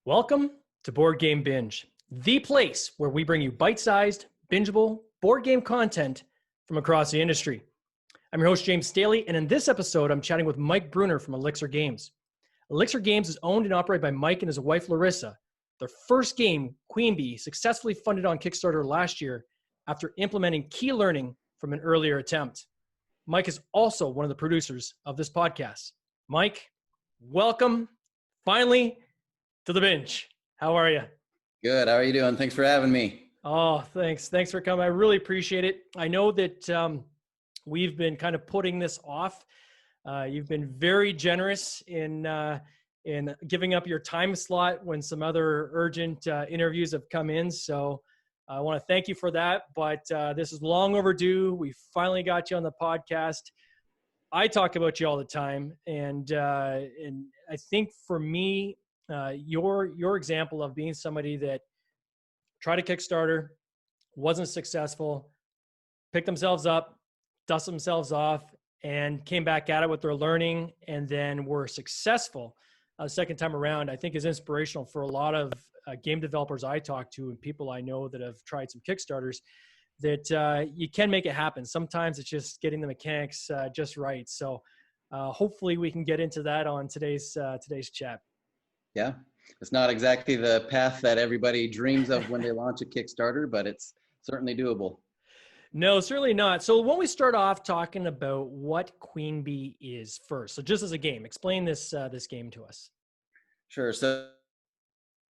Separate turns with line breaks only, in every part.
Welcome to Board Game Binge, the place where we bring you bite-sized, bingeable board game content from across the industry. I'm your host, James Staley, and in this episode, I'm chatting with Mike Bruner from Elixir Games. Elixir Games is owned and operated by Mike and his wife, Larissa. Their first game, Queen Bee, successfully funded on Kickstarter last year after implementing key learning from an earlier attempt. Mike is also one of the producers of this podcast. Mike, welcome, finally, to the Binge. How are you?
Good. How are you doing? Thanks for having me.
Oh, thanks. Thanks for coming. I really appreciate it. I know that we've been kind of putting this off. You've been very generous in giving up your time slot when some other urgent interviews have come in. So I want to thank you for that. But this is long overdue. We finally got you on the podcast. I talk about you all the time, and I think for me, your example of being somebody that tried a Kickstarter, wasn't successful, picked themselves up, dusted themselves off, and came back at it with their learning, and then were successful the second time around, I think is inspirational for a lot of game developers I talk to and people I know that have tried some Kickstarters, that you can make it happen. Sometimes it's just getting the mechanics just right. So hopefully we can get into that on today's chat.
Yeah, it's not exactly the path that everybody dreams of when they launch a Kickstarter, but it's certainly doable.
No, certainly not. So why don't we start off talking about what Queen Bee is first? So just as a game, explain this game to us.
Sure. So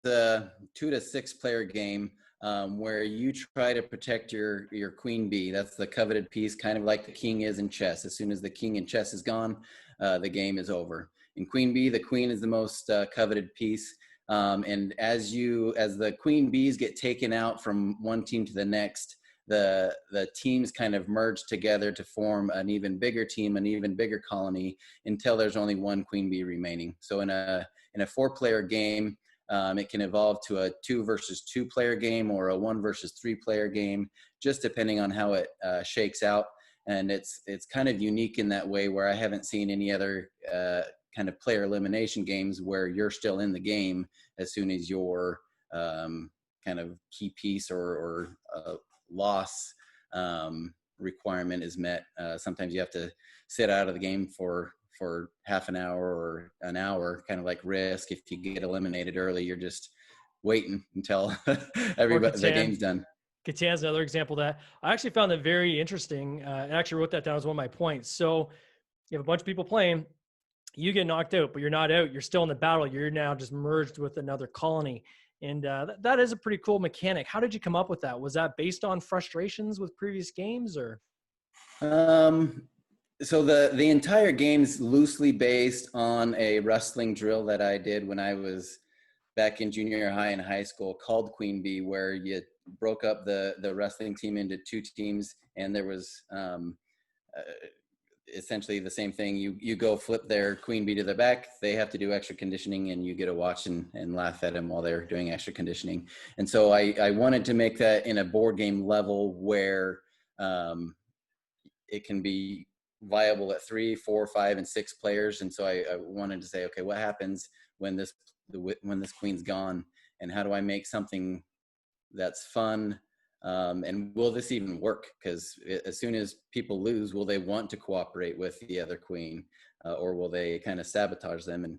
the 2 to 6 player game where you try to protect your queen bee. That's the coveted piece, kind of like the king is in chess. As soon as the king in chess is gone, the game is over. In Queen Bee, the queen is the most coveted piece. And as the queen bees get taken out from one team to the next, the teams kind of merge together to form an even bigger team, an even bigger colony, until there's only one queen bee remaining. So in a 4-player game, it can evolve to a 2 versus 2 player game or a 1 versus 3 player game, just depending on how it shakes out. And it's kind of unique in that way, where I haven't seen any other kind of player elimination games where you're still in the game as soon as your kind of key piece or loss requirement is met. Sometimes you have to sit out of the game for half an hour or an hour, kind of like Risk. If you get eliminated early, you're just waiting until the game's done.
Catan's another example that I actually found that very interesting. I actually wrote that down as one of my points. So you have a bunch of people playing, you get knocked out, but you're not out. You're still in the battle. You're now just merged with another colony. And that is a pretty cool mechanic. How did you come up with that? Was that based on frustrations with previous games, or?
So the entire game's loosely based on a wrestling drill that I did when I was back in junior high and high school, called Queen Bee, where you broke up the wrestling team into 2 teams, and there was essentially the same thing. You go flip their queen bee to the back, they have to do extra conditioning, and you get to watch and laugh at them while they're doing extra conditioning. And so I wanted to make that in a board game level where it can be viable at 3, 4, 5, and 6 players. And so I wanted to say, okay, what happens when this queen's gone, and how do I make something that's fun? And will this even work? Because as soon as people lose, will they want to cooperate with the other queen, or will they kind of sabotage them? And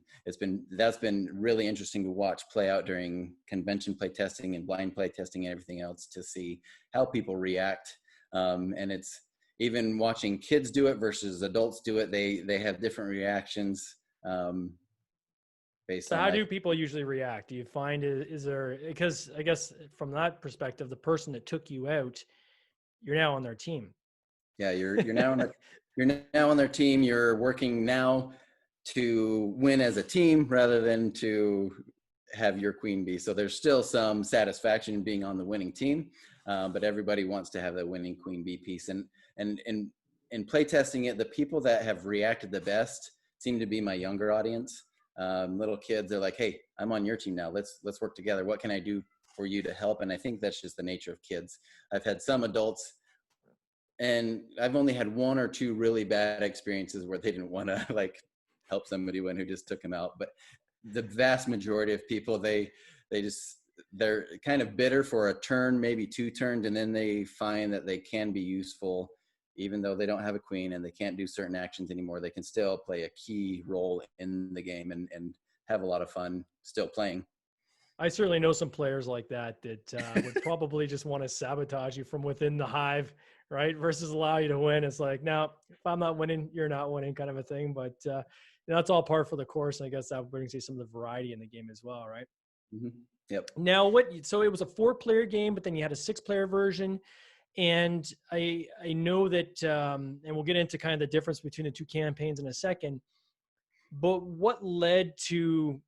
that's been really interesting to watch play out during convention play testing and blind play testing and everything else, to see how people react. And it's even watching kids do it versus adults do it. They have different reactions.
So how do people usually react? Do you find is there, because I guess from that perspective, the person that took you out, you're now on their team.
Yeah, you're now on their team. You're working now to win as a team rather than to have your queen bee. So there's still some satisfaction in being on the winning team, but everybody wants to have that winning queen bee piece. And in play testing it, the people that have reacted the best seem to be my younger audience. Little kids are like, hey, I'm on your team now. Let's work together. What can I do for you to help? And I think that's just the nature of kids. I've had some adults, and I've only had 1 or 2 really bad experiences where they didn't want to like help somebody who just took them out. But the vast majority of people, they're kind of bitter for a turn, maybe 2 turns, and then they find that they can be useful. Even though they don't have a queen and they can't do certain actions anymore, they can still play a key role in the game and have a lot of fun still playing.
I certainly know some players like that would probably just want to sabotage you from within the hive, right? Versus allow you to win. It's like, now, if I'm not winning, you're not winning, kind of a thing. But that's all par for the course. And I guess that brings you some of the variety in the game as well, right?
Mm-hmm. Yep.
Now, so it was a 4-player game, but then you had a 6-player version. And I know that, and we'll get into kind of the difference between the 2 campaigns in a second. But what led to,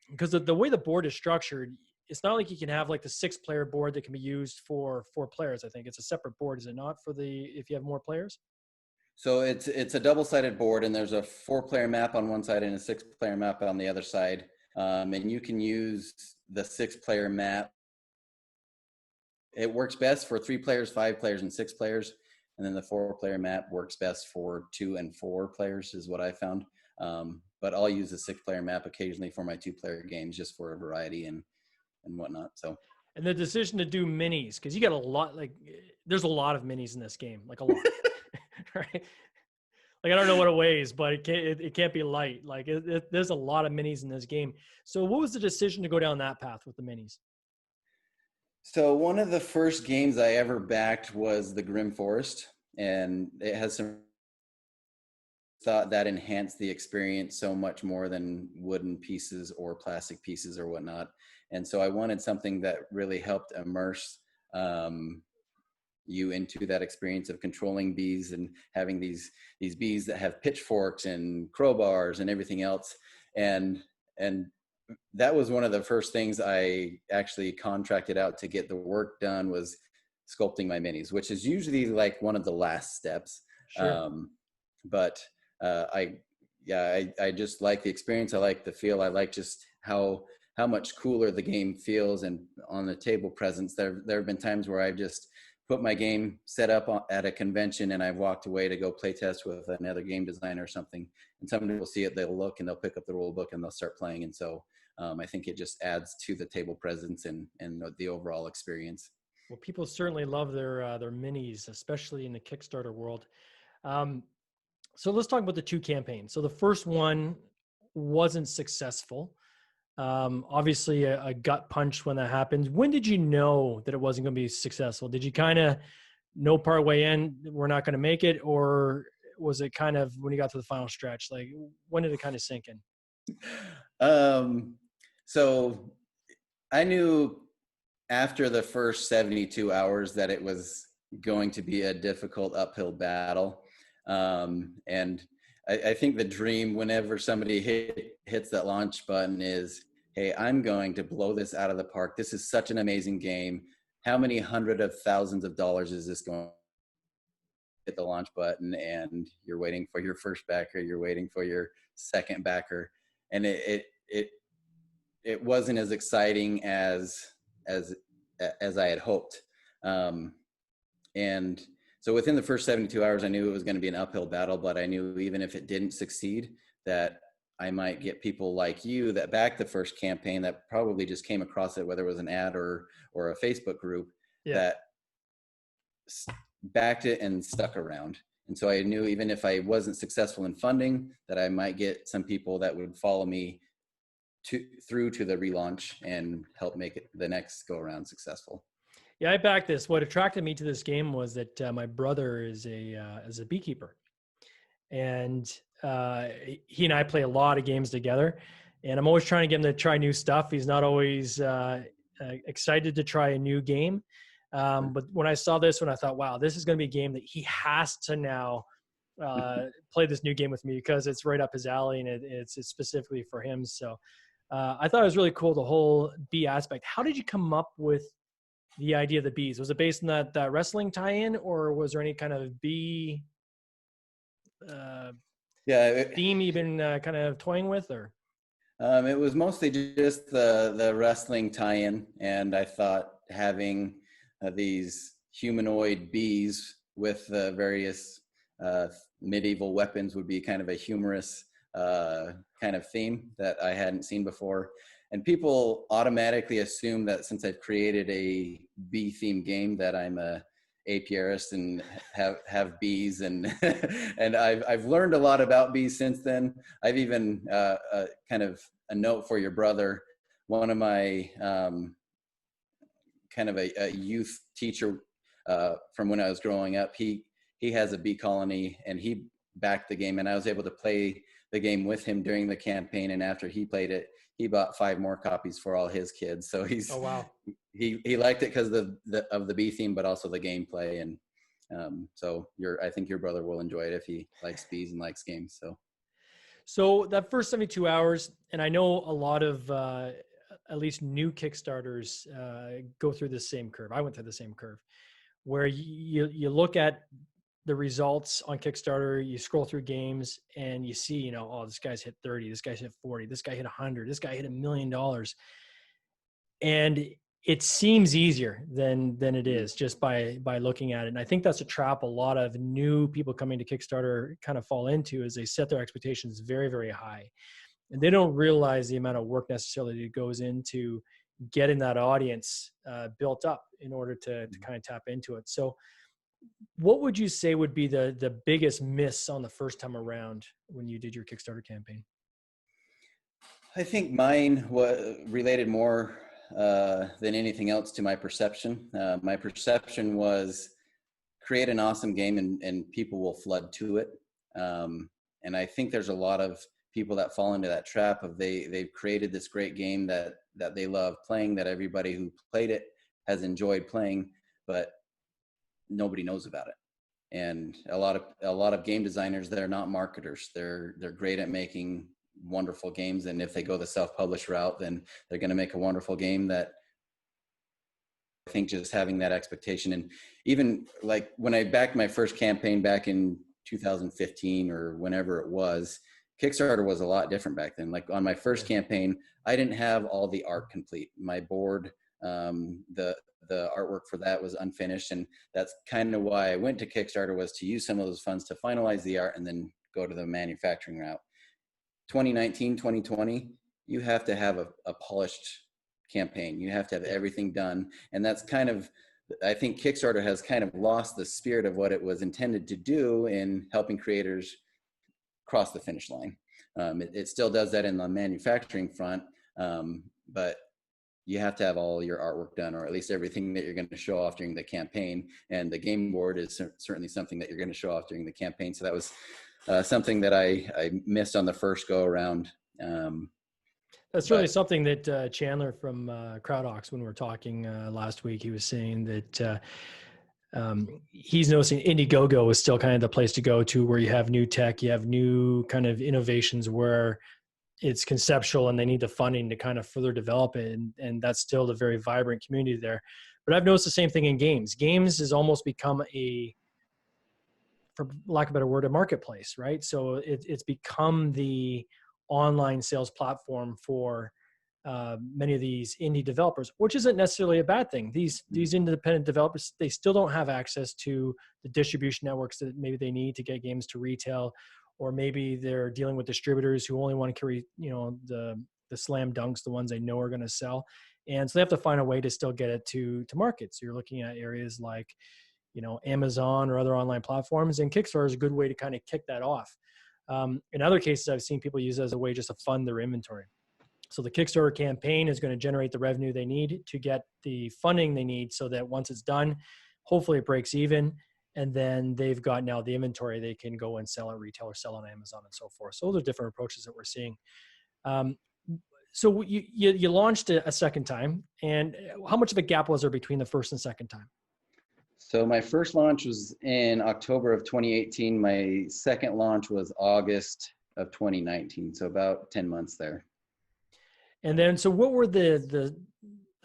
because the way the board is structured, it's not like you can have like the 6-player board that can be used for 4 players. I think it's a separate board, is it not, if you have more players?
So it's a double-sided board, and there's a 4-player map on one side and a 6-player map on the other side. And you can use the 6-player map. It works best for 3 players, 5 players, and 6 players. And then the 4-player map works best for 2 and 4 players, is what I found. But I'll use the 6-player map occasionally for my 2-player games, just for a variety and whatnot. So.
And the decision to do minis, because you got a lot, like there's a lot of minis in this game, like a lot, right? Like, I don't know what it weighs, but it can't be light. Like there's a lot of minis in this game. So what was the decision to go down that path with the minis?
So one of the first games I ever backed was the Grim Forest, and it has some thought that enhanced the experience so much more than wooden pieces or plastic pieces or whatnot. And so I wanted something that really helped immerse you into that experience of controlling bees and having these bees that have pitchforks and crowbars and everything else. And that was one of the first things I actually contracted out to get the work done, was sculpting my minis, which is usually like one of the last steps.
Sure.
But I just like the experience. I like the feel. I like just how much cooler the game feels. And on the table presence, there have been times where I've just put my game set up at a convention and I've walked away to go play test with another game designer or something. And somebody will see it, they'll look and they'll pick up the rule book and they'll start playing. And so I think it just adds to the table presence and the overall experience.
Well, people certainly love their minis, especially in the Kickstarter world. So let's talk about the 2 campaigns. So the first one wasn't successful. Obviously a gut punch when that happens. When did you know that it wasn't going to be successful? Did you kind of know part way in, we're not going to make it? Or was it kind of when you got to the final stretch? Like, when did it kind of sink in?
So I knew after the first 72 hours that it was going to be a difficult uphill battle. And I think the dream whenever somebody hits that launch button is, hey, I'm going to blow this out of the park. This is such an amazing game. How many hundreds of thousands of dollars is this going to hit the launch button? And you're waiting for your first backer. You're waiting for your second backer. And it wasn't as exciting as I had hoped. And so within the first 72 hours, I knew it was going to be an uphill battle, but I knew even if it didn't succeed, that I might get people like you that backed the first campaign that probably just came across it, whether it was an ad or a Facebook group, that backed it and stuck around. And so I knew even if I wasn't successful in funding, that I might get some people that would follow me through to the relaunch and help make it the next go around successful.
Yeah, I backed this. What attracted me to this game was that my brother is a beekeeper, and he and I play a lot of games together. And I'm always trying to get him to try new stuff. He's not always excited to try a new game. But when I saw this one, I thought, wow, this is going to be a game that he has to now play this new game with me, because it's right up his alley and it's specifically for him. So I thought it was really cool, the whole bee aspect. How did you come up with the idea of the bees? Was it based on that wrestling tie-in, or was there any kind of bee theme you've been kind of toying with? Or
it was mostly just the wrestling tie-in, and I thought having these humanoid bees with various medieval weapons would be kind of a humorous kind of theme that I hadn't seen before. And people automatically assume that since I've created a bee themed game that I'm a apiarist and have bees, and and I've learned a lot about bees since then. I've even kind of a note for your brother. One of my kind of a youth teacher from when I was growing up, he has a bee colony, and he backed the game, and I was able to play the game with him during the campaign. And after he played it, he bought 5 more copies for all his kids. So
Oh, wow.
he liked it because of the bee theme, but also the gameplay. And so I think your brother will enjoy it if he likes bees and likes games.
So that first 72 hours, and I know a lot of at least new Kickstarters go through the same curve. I went through the same curve where you look at the results on Kickstarter, you scroll through games and you see, oh, this guy's hit 30, this guy's hit 40, this guy hit 100, this guy hit $1 million. And it seems easier than it is just by looking at it. And I think that's a trap a lot of new people coming to Kickstarter kind of fall into, is they set their expectations very, very high. And they don't realize the amount of work necessarily that goes into getting that audience built up in order to kind of tap into it. So what would you say would be the biggest miss on the first time around when you did your Kickstarter campaign?
I think mine was related more than anything else to my perception. My perception was create an awesome game and people will flood to it. And I think there's a lot of people that fall into that trap of they've created this great game that they love playing, that everybody who played it has enjoyed playing, but nobody knows about it. And a lot of game designers, they're not marketers. They're great at making wonderful games, and if they go the self-published route, then they're going to make a wonderful game. That I think just having that expectation, and even like when I backed my first campaign back in 2015 or whenever it was, Kickstarter was a lot different back then. Like on my first campaign, I didn't have all the art complete. My board, the artwork for that was unfinished, and that's kind of why I went to Kickstarter, was to use some of those funds to finalize the art and then go to the manufacturing route. 2019, 2020, you have to have a polished campaign. You have to have everything done. And that's kind of, I think Kickstarter has kind of lost the spirit of what it was intended to do in helping creators cross the finish line. It still does that in the manufacturing front, but you have to have all your artwork done, or at least everything that you're going to show off during the campaign. And the game board is certainly something that you're going to show off during the campaign. So that was something that I missed on the first go around.
That's really something that Chandler from CrowdOx, when we were talking last week, he was saying that he's noticing IndieGoGo is still kind of the place to go to, where you have new tech, you have new kind of innovations where it's conceptual and they need the funding to kind of further develop it. And that's still a very vibrant community there. But I've noticed the same thing in games. Games has almost become for lack of a better word, a marketplace, right? So it's become the online sales platform for many of these indie developers, which isn't necessarily a bad thing. These independent developers, they still don't have access to the distribution networks that maybe they need to get games to retail, or maybe they're dealing with distributors who only want to carry, the slam dunks, the ones they know are going to sell. And so they have to find a way to still get it to market. So you're looking at areas like, Amazon or other online platforms, and Kickstarter is a good way to kind of kick that off. In other cases, I've seen people use it as a way just to fund their inventory. So the Kickstarter campaign is going to generate the revenue they need to get the funding they need, so that once it's done, hopefully it breaks even. And then they've got now the inventory they can go and sell at retail or sell on Amazon and so forth. So those are different approaches that we're seeing. So you launched a second time, and how much of a gap was there between the first and second time?
So my first launch was in October of 2018. My second launch was August of 2019. So about 10 months there.
And then, so what were the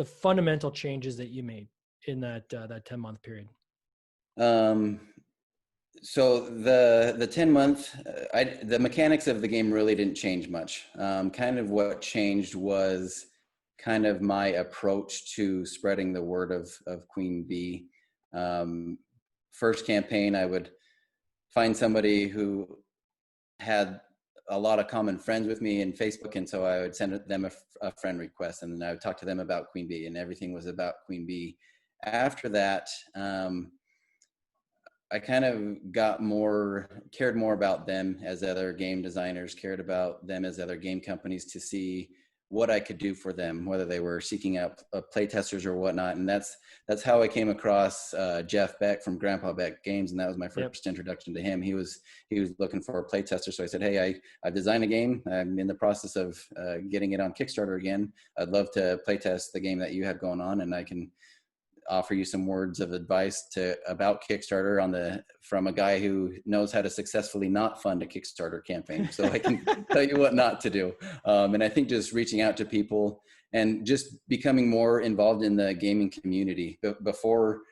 fundamental changes that you made in that 10-month period?
So the 10-month, the mechanics of the game really didn't change much. Kind of what changed was kind of my approach to spreading the word of Queen Bee. First campaign, I would find somebody who had a lot of common friends with me in Facebook, and so I would send them a friend request, and then I would talk to them about Queen Bee, and everything was about Queen Bee. After that, I kind of cared more about them as other game designers, cared about them as other game companies to see what I could do for them, whether they were seeking out play testers or whatnot. And that's how I came across Jeff Beck from Grandpa Beck Games. And that was my first introduction to him. He was looking for a play tester. So I said, hey, I've designed a game. I'm in the process of getting it on Kickstarter again. I'd love to play test the game that you have going on, and I can offer you some words of advice about Kickstarter from a guy who knows how to successfully not fund a Kickstarter campaign. So I can tell you what not to do. And I think just reaching out to people and just becoming more involved in the gaming community. Before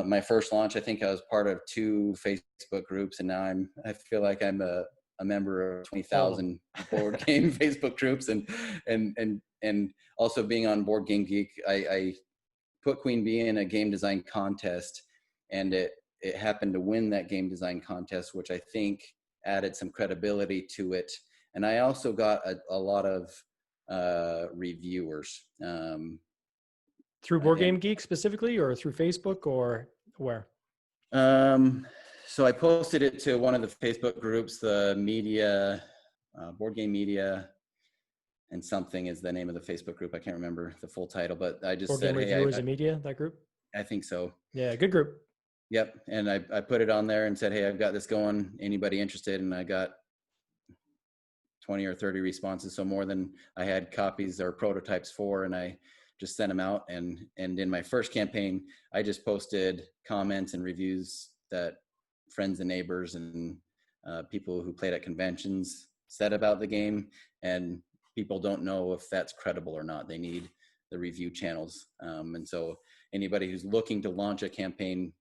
my first launch, I think I was part of 2 Facebook groups, and now I feel like I'm a member of 20,000 board game Facebook groups, and also being on Board Game Geek, I put Queen Bee in a game design contest, and it happened to win that game design contest, which I think added some credibility to it. And I also got a lot of reviewers.
Through Board Game Geek specifically, or through Facebook, or where?
So I posted it to one of the Facebook groups, the media, Board Game Media, and something is the name of the Facebook group. I can't remember the full title, but I just
Board
said,
Game
hey,
Reviewers and Media, that group?
I think so.
Yeah, good group.
Yep. And I put it on there and said, hey, I've got this going. Anybody interested? And I got 20 or 30 responses. So more than I had copies or prototypes for, and I just sent them out. And in my first campaign, I just posted comments and reviews that friends and neighbors and people who played at conventions said about the game. And people don't know if that's credible or not. They need the review channels. And so anybody who's looking to launch a campaign,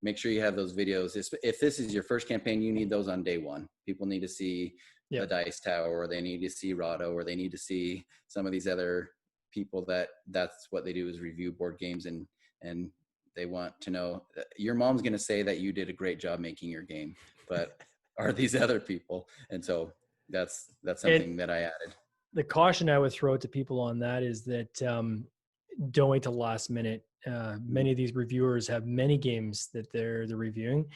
make sure you have those videos. If this is your first campaign, you need those on day one. People need to see the Dice Tower, or they need to see Rahdo, or they need to see some of these other people that's what they do, is review board games, and they want to know that your mom's going to say that you did a great job making your game, but are these other people? And so that's something that I added.
The caution I would throw to people on that is that don't wait till the last minute. Many of these reviewers have many games that they're reviewing,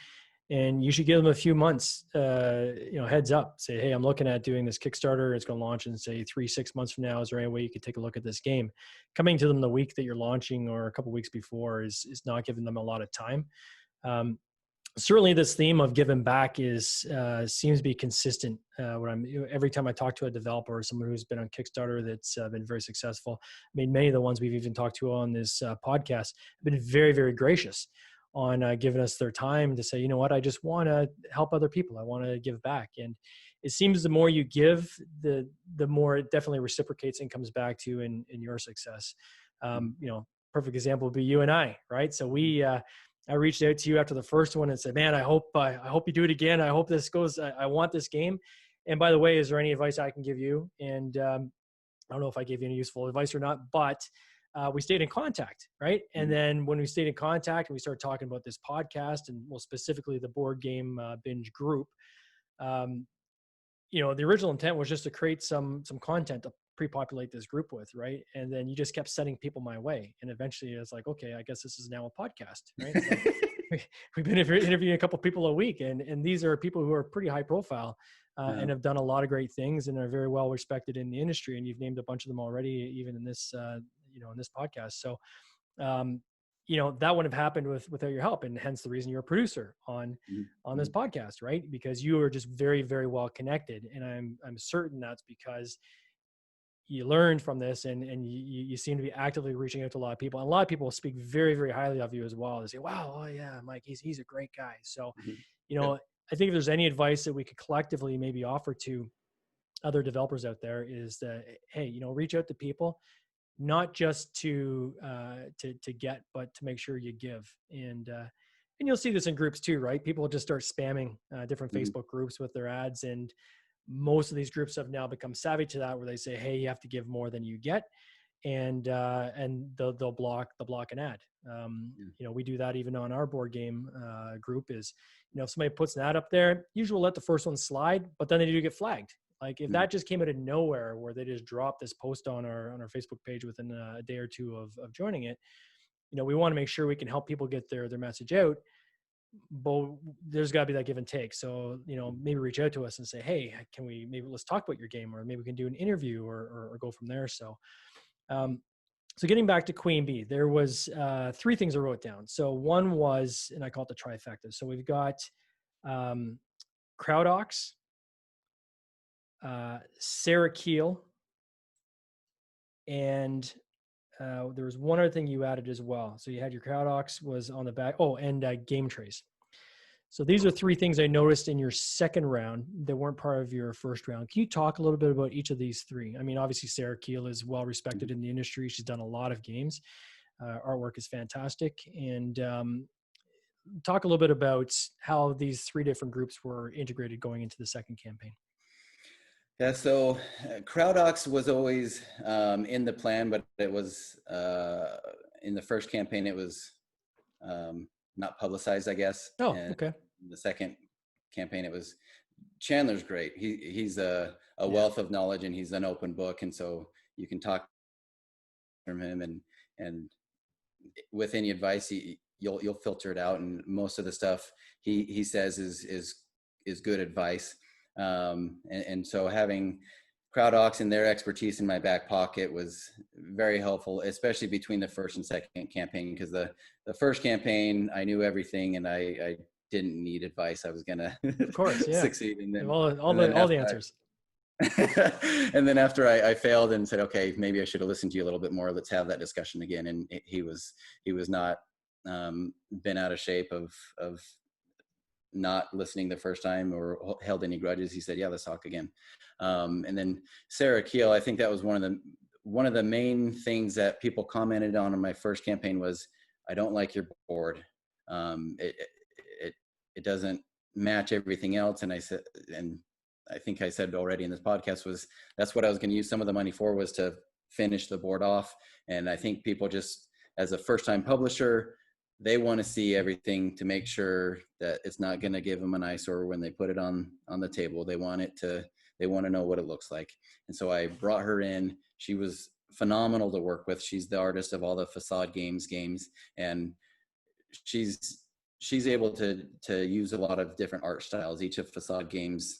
and you should give them a few months, heads up. Say, hey, I'm looking at doing this Kickstarter. It's going to launch in, say, 3-6 months from now. Is there any way you could take a look at this game? Coming to them the week that you're launching or a couple of weeks before is not giving them a lot of time. Certainly this theme of giving back seems to be consistent. Every time I talk to a developer or someone who's been on Kickstarter that's been very successful, I mean, many of the ones we've even talked to on this podcast have been very, very gracious on giving us their time to say, you know what, I just want to help other people. I want to give back. And it seems the more you give, the more it definitely reciprocates and comes back to you in your success. Perfect example would be you and I, right? So I reached out to you after the first one and said, man, I hope you do it again. I hope this goes, I want this game. And by the way, is there any advice I can give you? And I don't know if I gave you any useful advice or not, but we stayed in contact, right? And then when we stayed in contact and we started talking about this podcast, and well, specifically the Board Game Binge group, the original intent was just to create some content to pre-populate this group with, right? And then you just kept sending people my way, and eventually it's like, okay, I guess this is now a podcast, right? So we've been interviewing a couple people a week, and these are people who are pretty high profile and have done a lot of great things and are very well respected in the industry. And you've named a bunch of them already, even in this in this podcast. So that wouldn't have happened without your help, and hence the reason you're a producer on this podcast, right? Because you are just very, very well connected, and I'm certain that's because you learned from this, and you seem to be actively reaching out to a lot of people. And a lot of people will speak very, very highly of you as well. They say, wow, oh yeah, Mike, he's a great guy. So, I think if there's any advice that we could collectively maybe offer to other developers out there is that, hey, reach out to people, not just to get, but to make sure you give. And you'll see this in groups too, right? People will just start spamming different Facebook groups with their ads, and most of these groups have now become savvy to that, where they say, hey, you have to give more than you get. and they'll block an ad. We do that even on our board game group. Is if somebody puts an ad up there, usually we'll let the first one slide, but then they do get flagged. Like if that just came out of nowhere, where they just dropped this post on our Facebook page within a day or two of joining it, we want to make sure we can help people get their message out. But there's got to be that give and take. So maybe reach out to us and say, hey, let's talk about your game, or maybe we can do an interview, or go from there. So getting back to Queen Bee, there was 3 things I wrote down. So one was, and I call it the trifecta. So we've got Crowdox, Sarah Keel, and there was one other thing you added as well. So you had your Crowdox was on the back. Oh, and game trays. So these are 3 things I noticed in your second round that weren't part of your first round. Can you talk a little bit about each of these 3? I mean, obviously Sarah Keel is well respected in the industry. She's done a lot of games. Artwork is fantastic. And talk a little bit about how these 3 different groups were integrated going into the second campaign.
Yeah, so Crowdox was always in the plan, but it was in the first campaign, it was not publicized, I guess.
Oh,
and
okay.
In the second campaign, it was Chandler's great. He's a wealth of knowledge, and he's an open book, and so you can talk from him, and with any advice, you'll filter it out, and most of the stuff he says is good advice. And so having Crowdox and their expertise in my back pocket was very helpful, especially between the first and second campaign, because the first campaign I knew everything and I didn't need advice. I was gonna
of course, yeah.
succeed, and then
all the answers.
And then after I failed and said, okay, maybe I should have listened to you a little bit more. Let's have that discussion again. And he was not been out of shape of not listening the first time or held any grudges. He said, yeah, let's talk again. And then Sarah Keel, I think that was one of the main things that people commented on in my first campaign was, I don't like your board. It doesn't match everything else. And I said, and I think I said already in this podcast, was that's what I was going to use some of the money for, was to finish the board off. And I think people just, as a first time publisher, they want to see everything to make sure that it's not going to give them an eyesore when they put it on the table. They want to know what it looks like. And so I brought her in. She was phenomenal to work with. She's the artist of all the Facade games, and she's able to use a lot of different art styles. Each of Facade games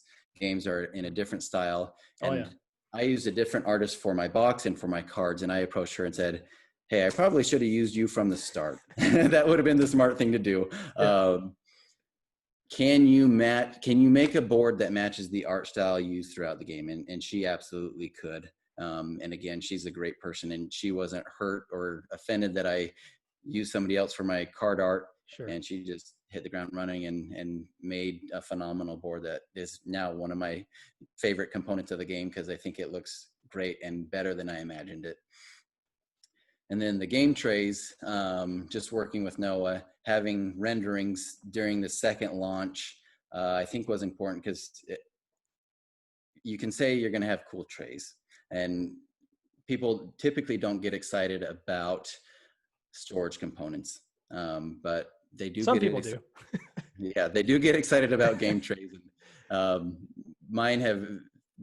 are in a different style. And I used a different artist for my box and for my cards. And I approached her and said, hey, I probably should have used you from the start. That would have been the smart thing to do. Can you make a board that matches the art style used throughout the game? And she absolutely could. And again, she's a great person, and she wasn't hurt or offended that I used somebody else for my card art.
Sure.
And she just hit the ground running and made a phenomenal board that is now one of my favorite components of the game, because I think it looks great and better than I imagined it. And then the game trays, just working with Noah, having renderings during the second launch, I think was important, because you can say you're going to have cool trays, and people typically don't get excited about storage components, but they do.
Some people do.
Yeah, they do get excited about game trays. Mine have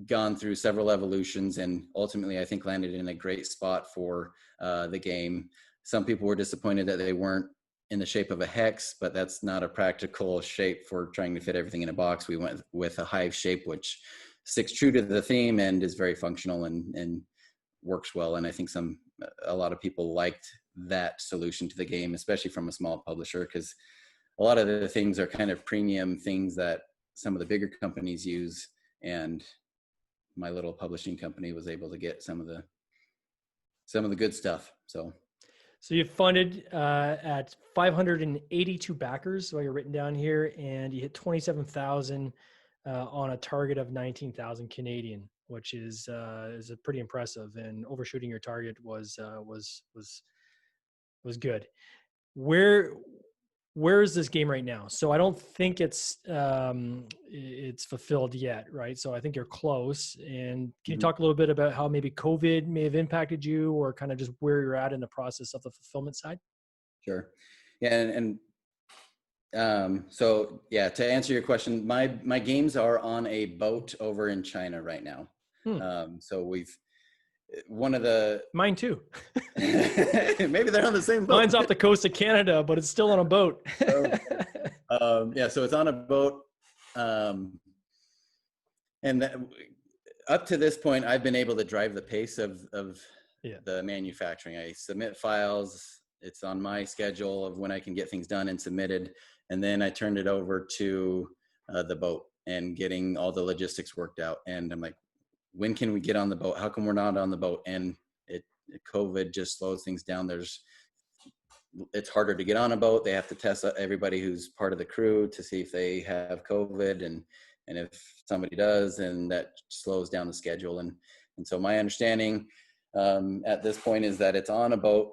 gone through several evolutions, and ultimately I think landed in a great spot for the game. Some people were disappointed that they weren't in the shape of a hex, but that's not a practical shape for trying to fit everything in a box. We went with a hive shape, which sticks true to the theme and is very functional and works well. And I think a lot of people liked that solution to the game, especially from a small publisher, because a lot of the things are kind of premium things that some of the bigger companies use, and my little publishing company was able to get some of the good stuff. So
you funded at 582 backers, so you're written down here, and you hit 27,000 on a target of 19,000 Canadian, which is pretty impressive. And overshooting your target was good. where is this game right now? So I don't think it's fulfilled yet, right? So I think you're close. And can you
Mhm.
talk a little bit about how maybe COVID may have impacted you, or kind of just where you're at in the process of the fulfillment side?
Sure. Yeah, so yeah, to answer your question, my games are on a boat over in China right now.
Hmm.
So one of the
Mine too.
maybe they're on the same boat.
Mine's off the coast of Canada, but it's still on a boat.
Yeah, so it's on a boat, and up to this point, I've been able to drive the pace of
Yeah.
the manufacturing. I submit files. It's on my schedule of when I can get things done and submitted, and then I turned it over to the boat and getting all the logistics worked out. And I'm like, when can we get on the boat? How come we're not on the boat? And COVID just slows things down. It's harder to get on a boat. They have to test everybody who's part of the crew to see if they have COVID, and if somebody does, then that slows down the schedule. And so my understanding at this point is that it's on a boat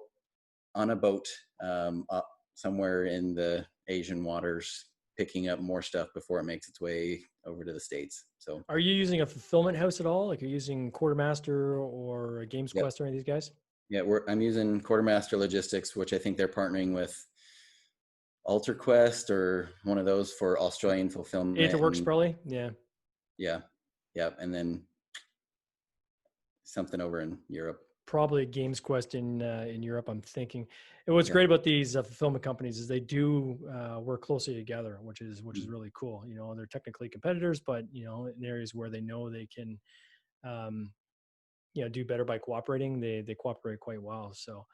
up somewhere in the Asian waters, picking up more stuff before it makes its way over to the States. So
Are you using a fulfillment house at all? Like, you're using Quartermaster or Games
yep.
Quest or any of these guys?
Yeah, I'm using Quartermaster Logistics, which I think they're partnering with AlterQuest or one of those for Australian fulfillment.
Aetherworks, probably. Yeah.
Yeah, and then something over in Europe.
Probably Games Quest in Europe, I'm thinking. And what's
Yeah.
great about these fulfillment companies is they do work closely together, which is really cool. You know, they're technically competitors, but you know, in areas where they know they can, you know, do better by cooperating, they cooperate quite well. So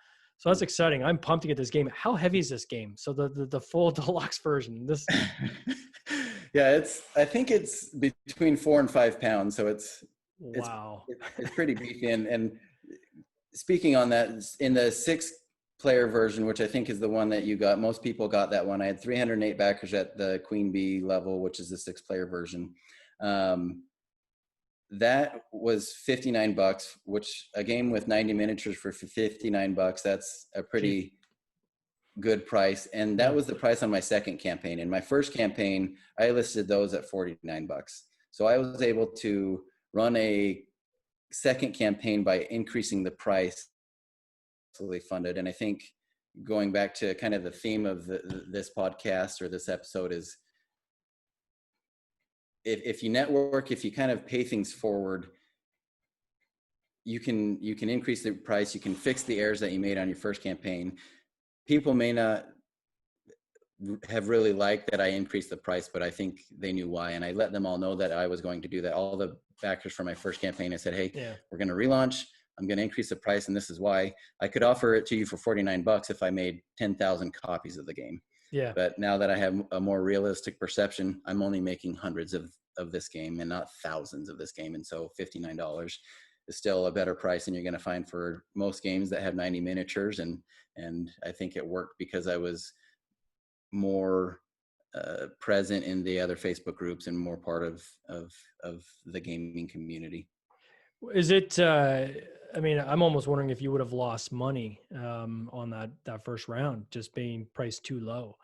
that's exciting. I'm pumped to get this game. How heavy is this game? So the full deluxe version. This.
Yeah, I think it's between 4 and 5 pounds. So
Wow.
it's pretty beefy. And speaking on that, in the 6-player version, which I think is the one that you got, most people got that one. I had 308 backers at the Queen Bee level, which is the 6-player version. That was $59, which a game with 90 miniatures for $59, that's a pretty good price. And that was the price on my second campaign. In my first campaign, I listed those at $49. So I was able to run a second campaign by increasing the price, fully funded. And I think going back to kind of the theme of this podcast or this episode is, if you network, if you kind of pay things forward, you can increase the price. You can fix the errors that you made on your first campaign. People may not have really liked that I increased the price, but I think they knew why. And I let them all know that I was going to do that. All the backers from my first campaign, I said, hey, we're going to relaunch. I'm going to increase the price, and this is why. I could offer it to you for $49 if I made 10,000 copies of the game.
Yeah.
But now that I have a more realistic perception, I'm only making hundreds of this game and not thousands of this game. And so $59 is still a better price than you're going to find for most games that have 90 miniatures. And I think it worked because I was more present in the other Facebook groups and more part of the gaming community.
Is it, I mean, I'm almost wondering if you would have lost money on that first round, just being priced too low.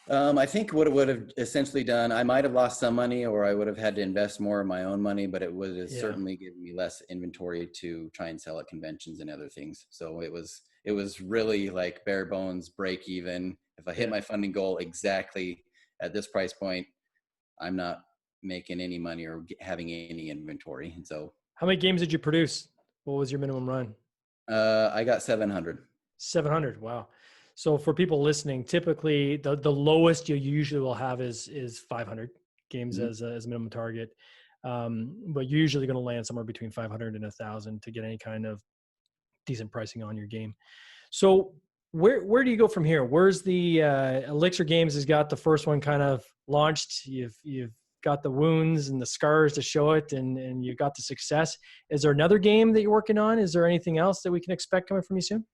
I think what it would have essentially done, I might have lost some money, or I would have had to invest more of my own money, but it would have certainly given me less inventory to try and sell at conventions and other things. So it was really like bare bones, break even. If I hit my funding goal exactly at this price point, I'm not making any money or having any inventory. And so,
how many games did you produce? What was your minimum run?
I got 700.
700. Wow. So for people listening, typically the lowest you usually will have is 500 games as a minimum target. But you're usually going to land somewhere between 500 and 1,000 to get any kind of decent pricing on your game. So where do you go from here? Where's the Elixir Games has got the first one kind of launched. You've got the wounds and the scars to show it, and you've got the success. Is there another game that you're working on? Is there anything else that we can expect coming from you soon?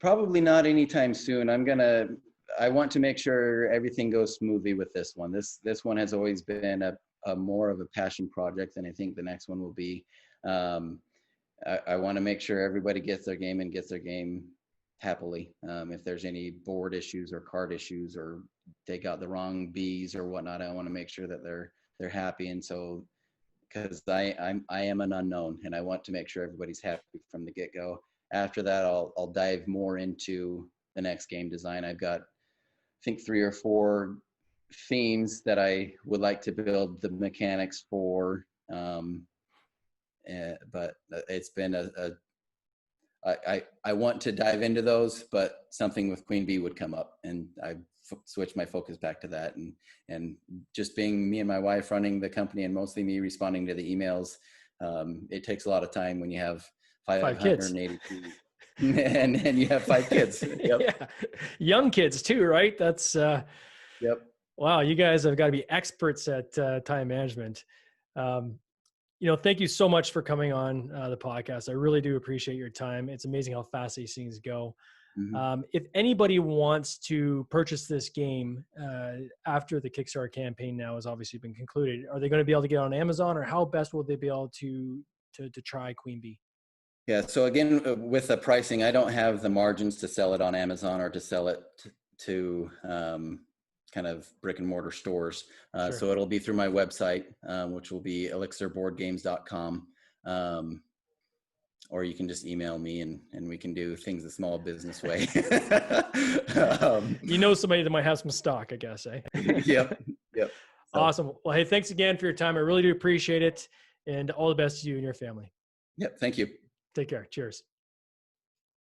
Probably not anytime soon. I want to make sure everything goes smoothly with this one. This one has always been a more of a passion project, and I think the next one will be. I want to make sure everybody gets their game happily. If there's any board issues or card issues, or they got the wrong Bs or whatnot, I want to make sure that they're happy. And so, because I am an unknown, and I want to make sure everybody's happy from the get-go. After that, I'll dive more into the next game design. I've got, I think, 3 or 4 themes that I would like to build the mechanics for. But it's been I want to dive into those, but something with Queen Bee would come up, and I switched my focus back to that. And just being me and my wife running the company, and mostly me responding to the emails, it takes a lot of time when you have 580 kids. and you have 5 kids. Yep.
Yeah. Young kids too, right? That's
Yep.
wow, you guys have got to be experts at time management. Thank you so much for coming on the podcast. I really do appreciate your time. It's amazing how fast these things go.
Mm-hmm.
If anybody wants to purchase this game after the Kickstarter campaign now has obviously been concluded, are they going to be able to get on Amazon, or how best will they be able to try Queen Bee?
Yeah. So again, with the pricing, I don't have the margins to sell it on Amazon or to sell it to kind of brick and mortar stores.
Sure.
So it'll be through my website, which will be elixirboardgames.com. Or you can just email me, and we can do things the small business way.
Somebody that might have some stock, I guess, eh?
Yep. So.
Awesome. Well, hey, thanks again for your time. I really do appreciate it. And all the best to you and your family.
Yep. Thank you.
Take care. Cheers.